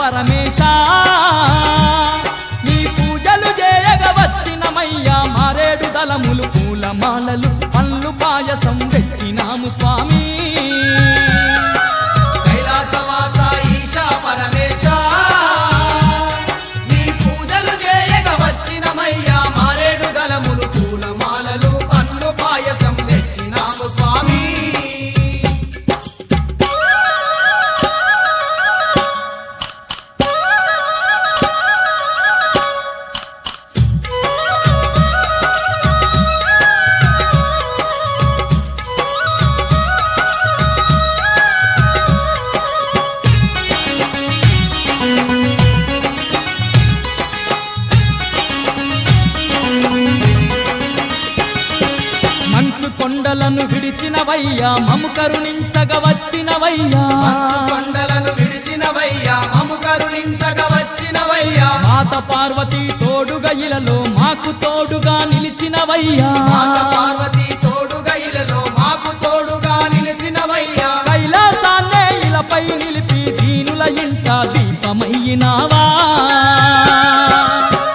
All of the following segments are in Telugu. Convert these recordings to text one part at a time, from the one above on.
పరమేశ నీ పూజలు చేయగ వచ్చినమయ్యా మారేడు దళములు పూలమాలలు పండ్లు పాయసం తెచ్చినాము స్వామి కైలాసవాస ఈశ పరమేశ నీ పూజలు చేయగ వచ్చినమయ్యా మారేడు దళములు పూలమాలలు పండ్లు పాయసం తెచ్చినాము స్వామి కొండలను విడిచినవయ్యా మము కరుణించగ వచ్చినవయ్యా కొండలను విడిచినవయ్యా మము కరుణించగ వచ్చినవయ్యా మాత పార్వతీ తోడుగా ఇలలో మాకు తోడుగా నిలిచినవయ్యా మాత పార్వతీ తోడుగా ఇలలో మాకు తోడుగా నిలిచినవయ్యా కైలాసాన్నే ఇలపై నిలిపి దీనుల ఇంట దీపమయ్యినావా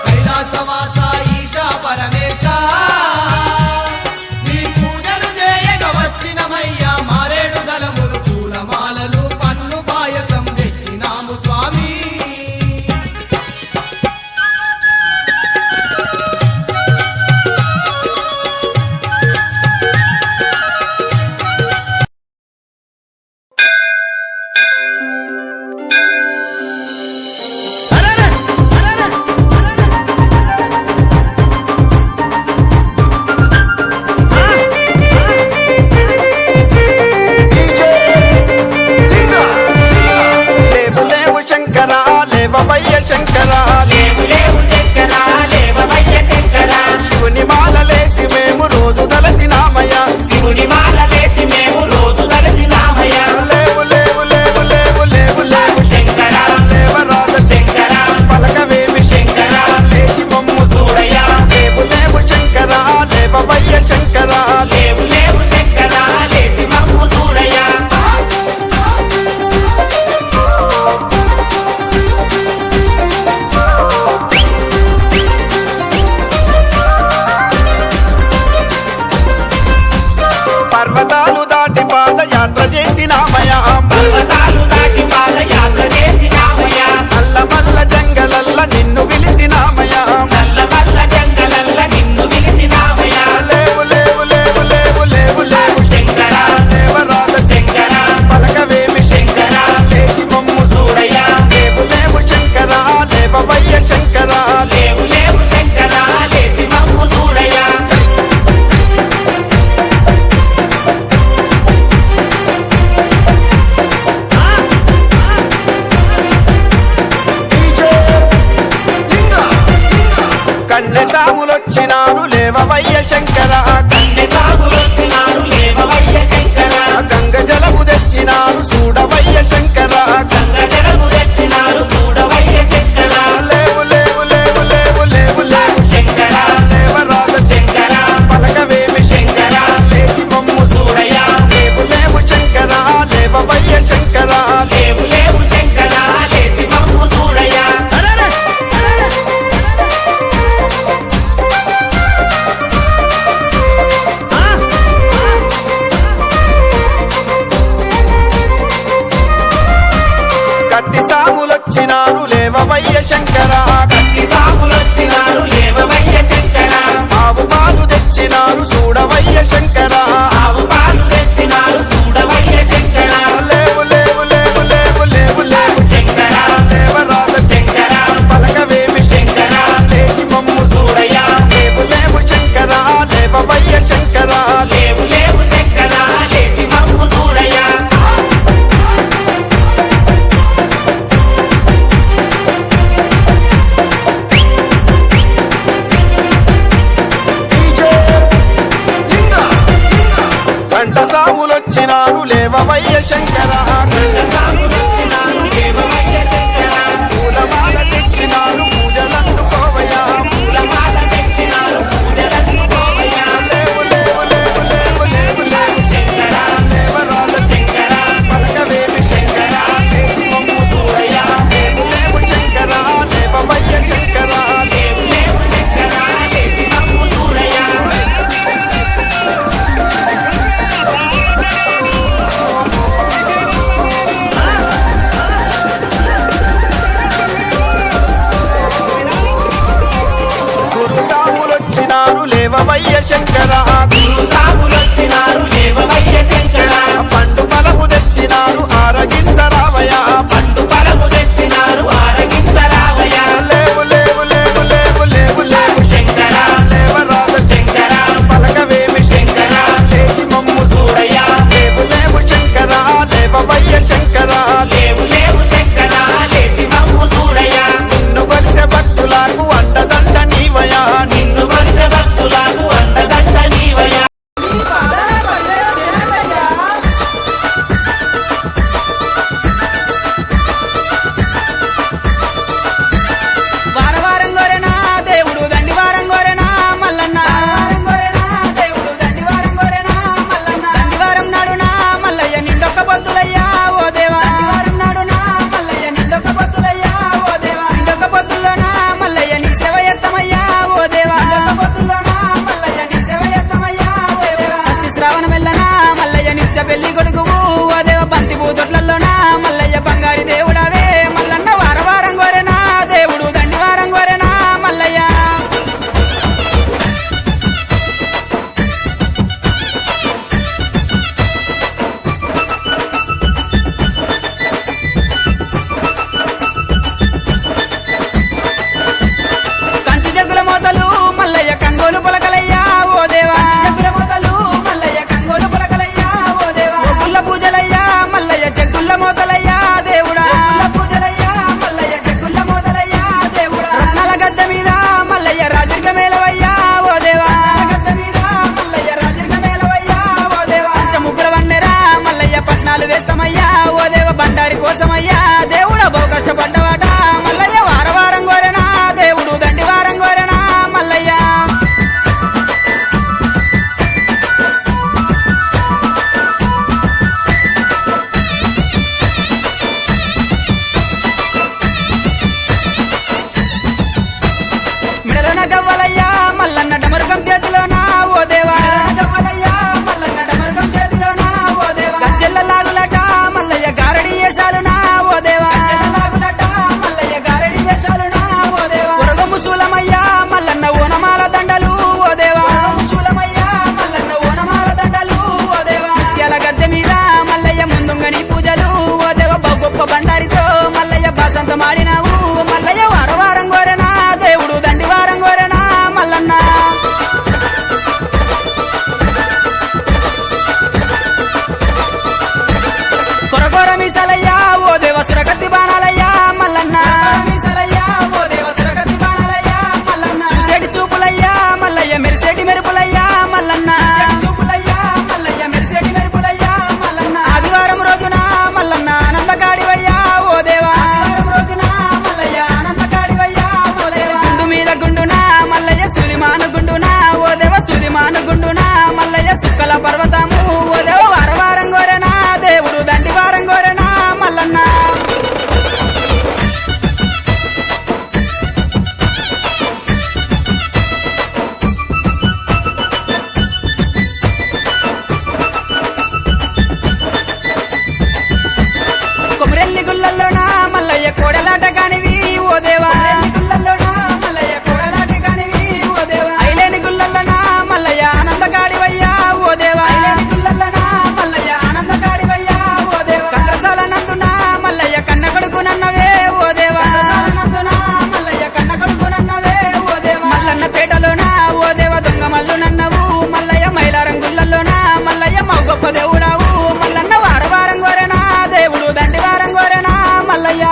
కైలాసవాస ఈశ పరమేశ నీ పూజలు చేయగ వచ్చినమయ్యా మారేడు దళములు పూలమాలలు పండ్లు పాయసం తెచ్చినాము స్వామి పర్వతాలు దాటి పాదయాత్ర చేసినామయా పర్వతాలు దాటి పాదయాత్ర చేసినామయ్యా నల్లమల్ల జంగలల్ల నిన్ను పిలిచినామయా నల్లమల్ల జంగలల్ల నిన్ను పిలిచినామయ్యా లేవు లేవు లేవు లేవు లేవు లేవు శంకర దేవరాజ శంకర పలకవేమి శంకర లేచి మమ్ము చూడయ్యా లేవు లేవు శంకర లేవవయ్య శంకర లేవు లేవు శంకర లేచి మమ్ము చూడయ్యా కన్నె సాములొచ్చినారు లేవవయ్య శంకర కన్నె సాగులొచ్చినారు లేవవయ్య శంకర గంగ జలము తెచ్చినారు చూడవయ్య శంకర గంగ జలము తెచ్చినారు చూడవయ్య శంకర లేవు లేవు లేవు లేవు లేవు లేవు శంకర దేవరాజ శంకర పలకవేమి శంకర లేచి మమ్ము చూడయ్యా లేవు లేవు శంకర లేవవయ్య శంకర లేవు లేవు శంకర లేచి మమ్ము చూడయ్యా కత్తి సాములొచ్చినారు లేవవయ్య శంకర కత్తి సాములొచ్చినారు లేవవయ్య శంకర ఆవు పాలు తెచ్చినారు చూడవయ్య శంకర ఆవు పాలు తెచ్చినారు చూడవయ్య శంకర లేవు లేవు లేవు లేవు లేవు లేవు శంకర దేవరాజ శంకర పలకవేమి శంకర లేచి మమ్ము చూడయ్యా లేవు లేవు శంకర లేవవయ్య శంకర లేవు లేవు శంకర లేచి మమ్ము చూడయ్యా గంట సాములొచ్చినారు లేవవయ్య శంకర సాములొచ్చినారు లేవవయ్య శంకర పూలమాల తెచ్చినారు పూజలందుకోవయ్యా పూలమాల తెచ్చినారు పూజలందుకోవయ్యా లేవు లేవు చెరువు దొడ్లలోనా మల్లయ్య బంగారి దేవుడవే మల్లన్న వారవారం గోరెనా దేవుడు దండివారం గోరెనా మల్లయ్య కంచు జగ్గుల మోతలు మల్లయ్య కంగోలు పొలకలయ్యా ఓ దేవా జగ్గుల మోతలు మల్లయ్య కంగోలు పొలకలయ్యా ఓ దేవా గుల్ల పూజలయ్యా మల్లయ్య జగ్గుల్ల మోతలయ్యా దేవుడా పూజలయ్యా మల్లయ్య జగ్గుల్ల మోతలయ్యా దేవుడా రత్నాల గద్ద మీద మల్లయ్య రాజరిక మేలవయ్యా ఓ దేవా గద్ద మీద మల్లయ్య రాజరిక మేలవయ్యా ఓ దేవా ముగ్గుల వన్నెరా మల్లయ్య పట్నాలు వేస్తామయ్యా ఓ దేవ బండారి కోసమయ్యా దేవుడా బహు కష్టపడ్డవాట మల్లయ్య వారవారం గోరెనా దేవుడు దండివారం గోరెనా మల్లయ్య మెడలోన గవ్వలయ్యా మల్లన్న డమరుకం చేతిలోనా ఓ దేవా గవ్వలయ్యా మల్లన్న డమరుకం చేతిలోనా ఓ దేవా గజ్జెల్ల లాగులట మల్లయ్య గారడి వేషాలునా ఓ దేవా లాగులట మల్లయ్య గారడి వేషాలునా ఓ దేవా ఉరగము శూలమయ్యా మల్లన్న ఓనమాల దండలు ఓ దేవా శూలమయ్యా మల్లన్న ఓనమాల దండలు ఓ దేవా ముత్యాల గద్దె మీద మల్లయ్య ముందుంగని పూజలు ఓ దేవ గొప్ప బండారితో మల్లయ్య బాసంత మాడినావు మల్లయ్య వారవారం గోరెనా దేవుడు దండివారం గోరెనా మల్లన్న కొరకొర మీసలయ్యా ఓ దేవ సురగతి బాణాలయ్యా మల్లన్న మీసలయ్యా ఓ దేవ సురగతి బాణాలయ్యా మల్లన్న చూసేటి చూపులయ్యా మల్లయ్య మెరిసేటి మెరుపులయ్యా మల్లన్న చూపులయ్యా మల్లయ్య మెరిసేటి మెరుపులయ్యా మల్లన్న ఆదివారం రోజున మల్లన్న ఆనందగాడివయ్యా ఓ దేవా ఆదివారం రోజున మల్లయ్య ఆనందగాడివయ్యా ఓ దేవా గుండు మీద గుండునా మల్లయ్య సులిమాను గుండునా ఓ దేవ సులిమాను గుండునా మల్లయ్య సుక్కల పర్వతము ఓ దేవ వారవారం గోరెనా దేవుడు దండివారం గోరెనా మల్లన్న కొమరెల్లి గుల్లల్లోనా మల్లయ్య కోడలాట కానివి ఓ దేవా గుల్లల్లోనా మల్లయ్య కోడలాట కానివి ఓ దేవా ఐలేని గుల్లల్లోనా మల్లయ్య ఆనందగాడివయ్యా ఓ దేవా ఐలేని గుల్లల్లోనా మల్లయ్య ఆనందగాడివయ్యా ఓ దేవా కండ్రసాల నందునా మల్లయ్య కన్న కొడుకునన్నవే ఓ దేవా నందునా మల్లయ్య కన్న కొడుకునన్నవే ఓ దేవా మల్లన్న పేటలోనా ఓ దేవ దొంగ మల్లునన్నవు మల్లయ్య మైలారం గుల్లల్లోనా మల్లయ్య మా గొప్ప దేవుడావు మల్లన్న వారవారం గోరెనా దేవుడు దండివారం గోరెనా మల్లయ్య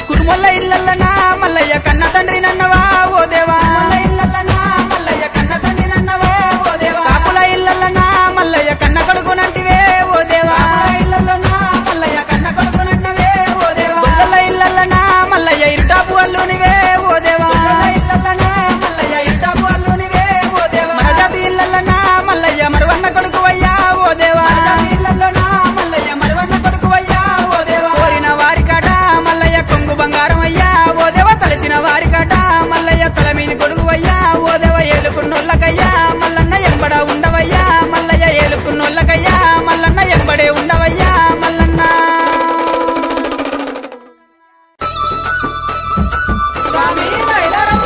కురుమొల్ల ఇల్లల్లనా మల్లయ్య కన్న తండ్రి నన్నవా ఓ దేవా ఇల్లల్లనా మల్లయ్య కన్న తండ్రి నన్నవా ఓ దేవా కాపుల ఇల్లల్లనా మల్లయ్య కన్న కొడుకునంటివే ఓ దేవా ఇల్లల్లనా మల్లయ్య కన్న కొడుకునన్నవే ఓ దేవా గొల్లల ఇల్లల్లనా మల్లయ్య ఇరుటాపు అల్లునివే ఓ దేవా ఇల్లల్లనా మల్లయ్య ఇరుటాపు అల్లునివే ఓ దేవా మరజాతి ఇల్లల్లనా మల్లయ్య మరువన్న కొడుకువయ్యా ఓ దేవా ఇల్లల్లనా మల్లయ్య మరువన్న కొడుకువయ్యా ఓ దేవా కోరిన వారికాట మల్లయ్య కొంగు బంగారం అయ్యా ఓ దేవ తలచిన వారికాట మల్లయ్య తల మీని కొడుకువయ్యా ఓ దేవ ఏలుకున్నోళ్ళకయ్యా మల్లన్న ఎంబడ ఉండవయ్యా మల్లయ్య ఏలుకున్నోళ్ళకయ్యా మల్లన్న ఎంబడే ఉండవయ్యా మల్లన్న స్వామి మైలారం.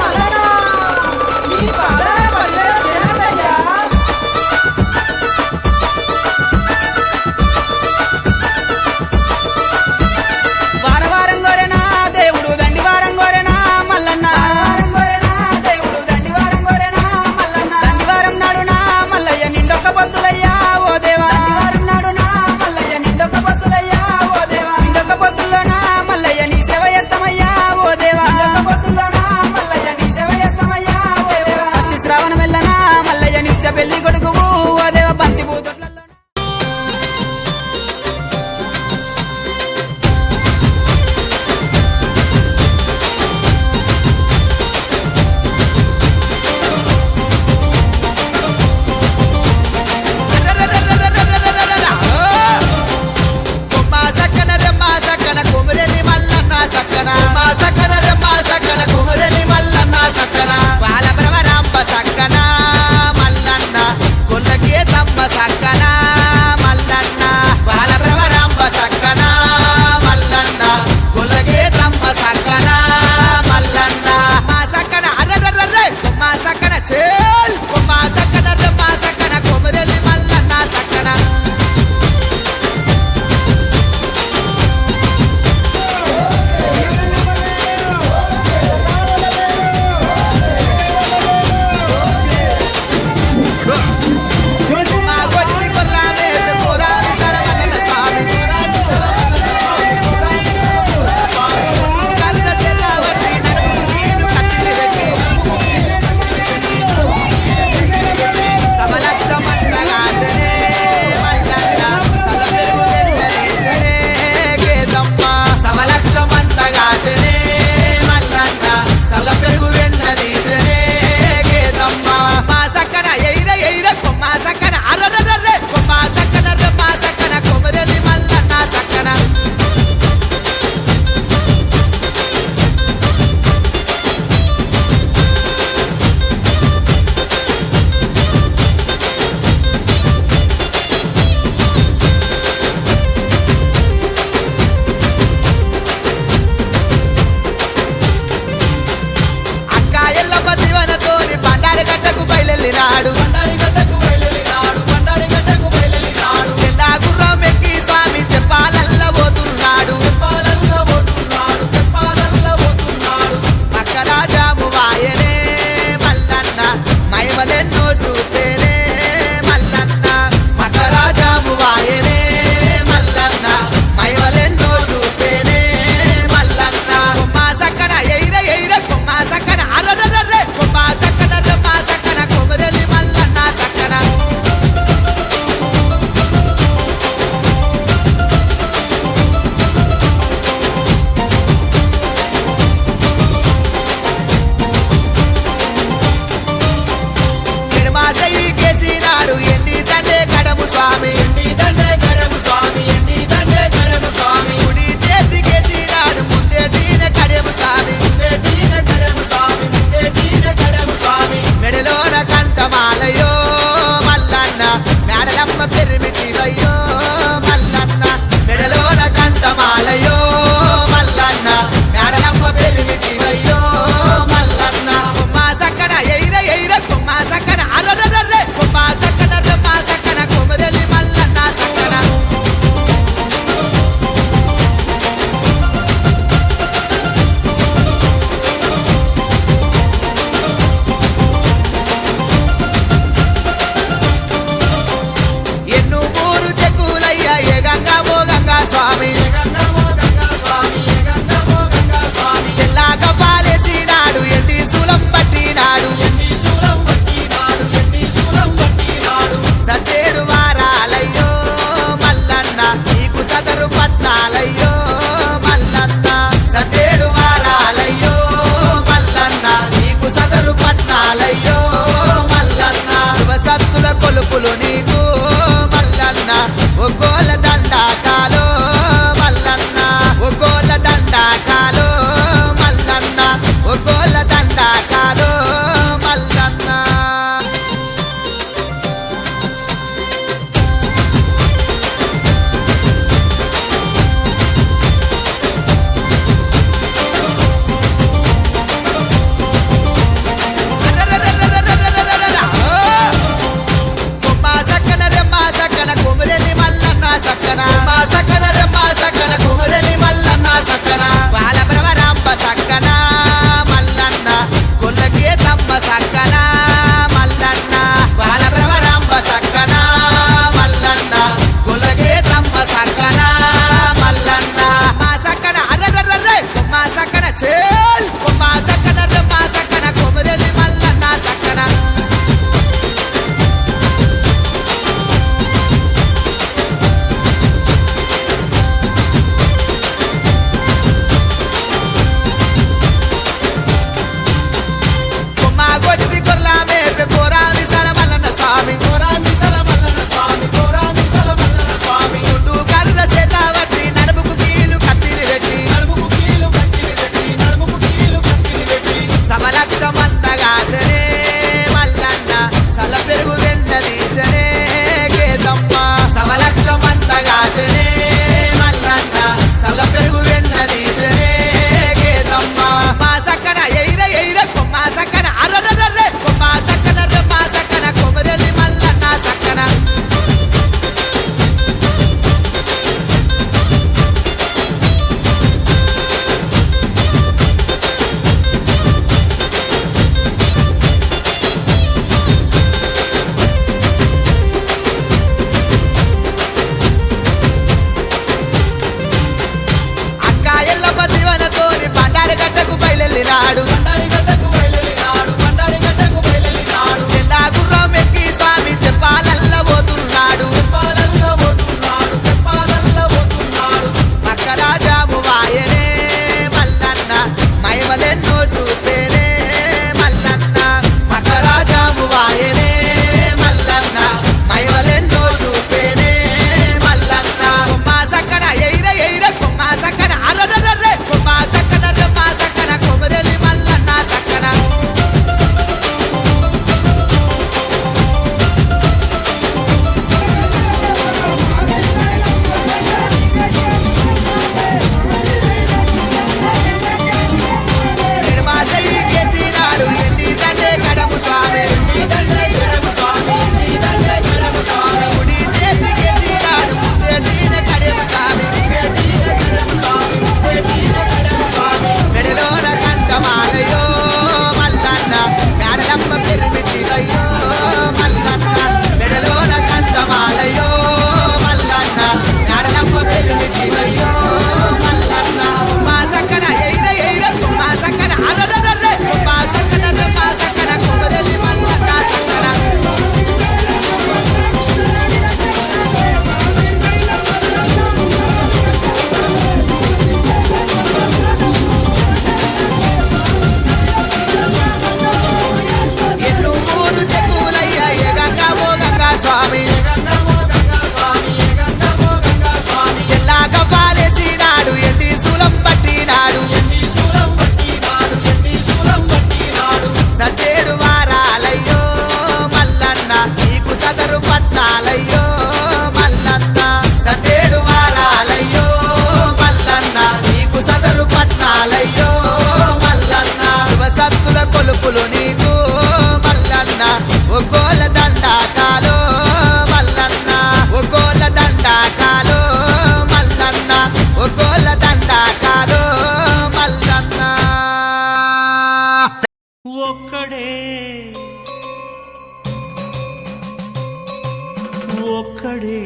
ఒక్కడే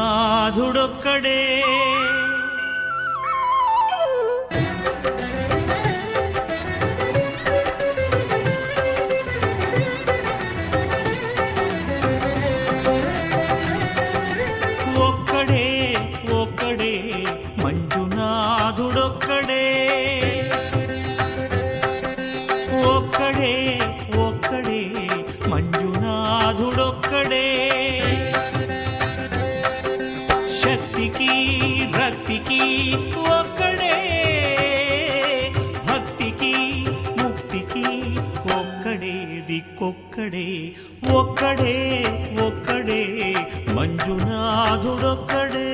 మంజునాథుడొక్కడే ఒక్కడే ఒక్కడే మంజునాథుడొక్కడే ఒక్కడే ఒక్కడే మంజునాథుడొక్కడే శక్తికి రక్తికి ఒక్కడే భక్తికి ముక్తికి ఒక్కడే దిక్కొక్కడే ఒక్కడే ఒక్కడే మంజునాథుడొక్కడే